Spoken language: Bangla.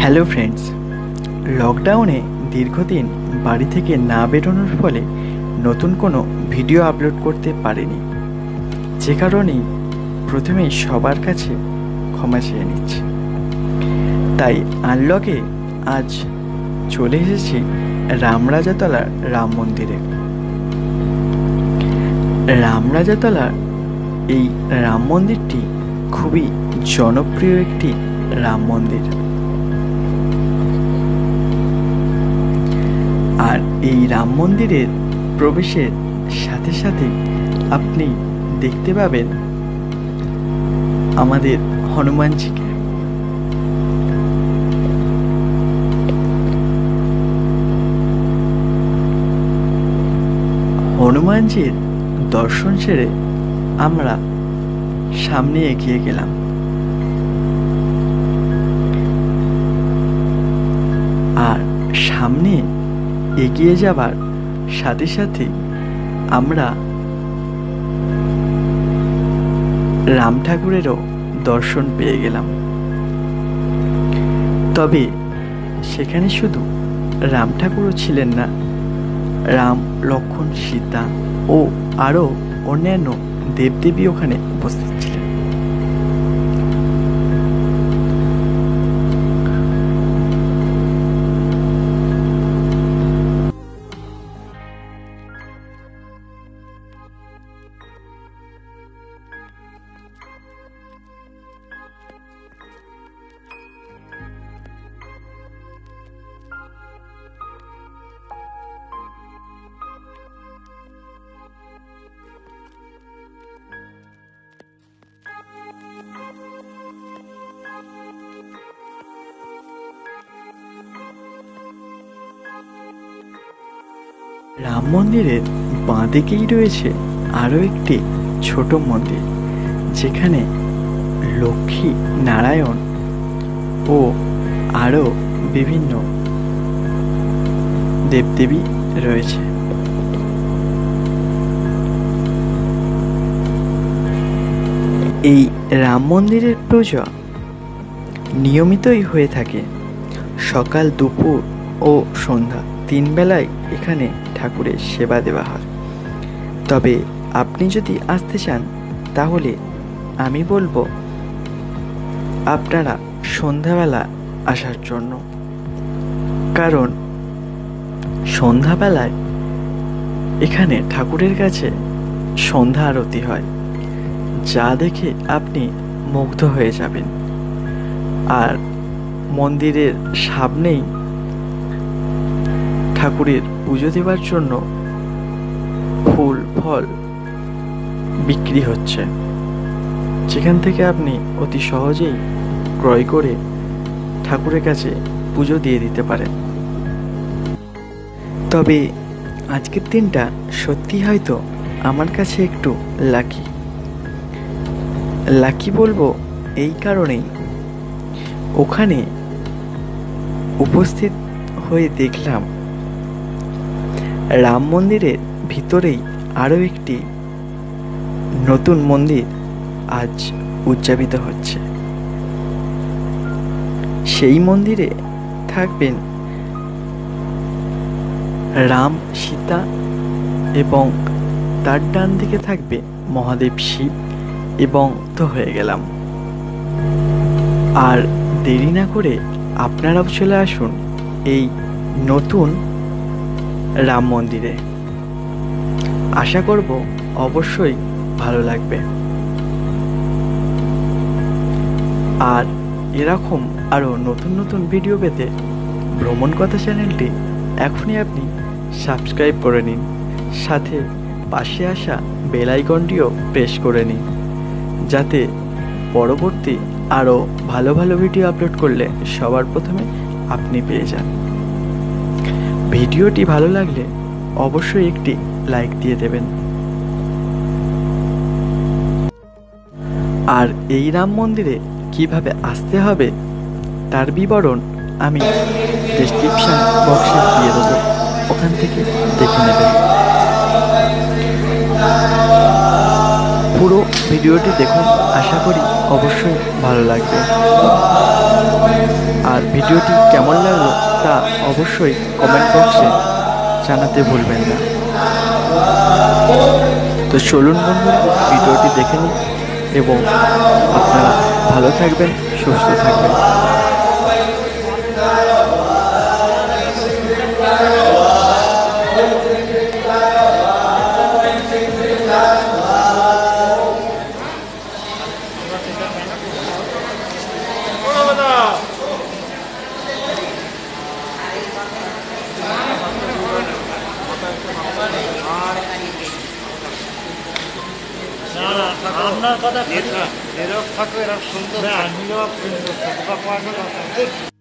হ্যালো ফ্রেন্ডস, লকডাউনে দীর্ঘদিন বাড়ি থেকে না বেরোনোর ফলে নতুন কোনো ভিডিও আপলোড করতে পারিনি, যে কারণেই প্রথমেই সবার কাছে ক্ষমা চেয়ে নিচ্ছি। তাই আনলকে আজ চলে এসেছি রামরাজাতলার রাম মন্দিরে। রামরাজাতলার এই রাম মন্দিরটি খুবই জনপ্রিয় একটি রাম মন্দির। আর এই রাম মন্দিরের প্রবেশের সাথে সাথে আপনি দেখতে পাবেন আমাদের হনুমানজিকে। হনুমানজির দর্শন সেরে আমরা সামনে এগিয়ে গেলাম। আর সামনে এগিয়ে যাবার সাথে সাথে আমরা রাম ঠাকুরেরও দর্শন পেয়ে গেলাম। তবে সেখানে শুধু রাম ঠাকুরও ছিলেন না, রাম, লক্ষ্মণ, সীতা ও আরও অন্যান্য দেবদেবী ওখানে উপস্থিত ছিলেন। রাম মন্দিরের বাঁ দিকেই রয়েছে আরও একটি ছোট মন্দির, যেখানে লক্ষ্মী, নারায়ণ ও আরও বিভিন্ন দেবদেবী রয়েছে। এই রাম মন্দিরের পূজা নিয়মিতই হয়ে থাকে। সকাল, দুপুর ও সন্ধ্যা 3 বেলায় এখানে ঠাকুরের সেবা দেওয়া হয়। তবে আপনি যদি আসতে চান তাহলে আমি বলবো আপনারা সন্ধ্যাবেলা আসার জন্য, কারণ সন্ধ্যাবেলায় এখানে ঠাকুরের কাছে সন্ধ্যা আরতি হয়, যা দেখে আপনি মুগ্ধ হয়ে যাবেন। আর মন্দিরের সামনেই ঠাকুরের পুজো দেওয়ার জন্য ফুল ফল বিক্রি হচ্ছে, যেখান থেকে আপনি অতি সহজেই ক্রয় করে ঠাকুরের কাছে পুজো দিয়ে দিতে পারেন। তবে আজকের দিনটা সত্যি হয়তো আমার কাছে একটু লাকি বলবো এই কারণেই, ওখানে উপস্থিত হয়ে দেখলাম রাম মন্দিরের ভিতরেই আরও একটি নতুন মন্দির আজ উদযাপিত হচ্ছে। সেই মন্দিরে থাকবেন রাম, সীতা এবং তার ডান দিকে থাকবে মহাদেব শিব। এবং তো হয়ে গেলাম, আর দেরি না করে আপনারাও চলে আসুন এই নতুন রাম মন্দিরে। আশা করব অবশ্যই ভালো লাগবে। আর এরকম আরও নতুন নতুন ভিডিও পেতে ভ্রমণ কথা চ্যানেলটি এখনই আপনি সাবস্ক্রাইব করে নিন, সাথে পাশে আসা বেল আইকনটিও প্রেস করে নিন, যাতে পরবর্তী আরও ভালো ভালো ভিডিও আপলোড করলে সবার প্রথমে আপনি পেয়ে যান। ভিডিওটি ভালো লাগলে অবশ্যই একটি লাইক দিয়ে দেবেন। আর এই রাম মন্দিরে কিভাবে আসতে হবে তার বিবরণ আমি ডেসক্রিপশন বক্সে দিয়ে দেবো, ওখান থেকে দেখে নেবেন। পুরো ভিডিওটি দেখুন, আশা করি অবশ্যই ভালো লাগবে। ভিডিওটি কেমন লাগলো তা অবশ্যই কমেন্ট বক্সে জানাতে ভুলবেন না। তো চলুন বন্ধুরা, ভিডিওটি দেখে নিন এবং আপনারা ভালো থাকবেন, সুস্থ থাকবেন। আপনার কথা নীরব থাকবে, এরা সুন্দর, নীরব সুন্দর।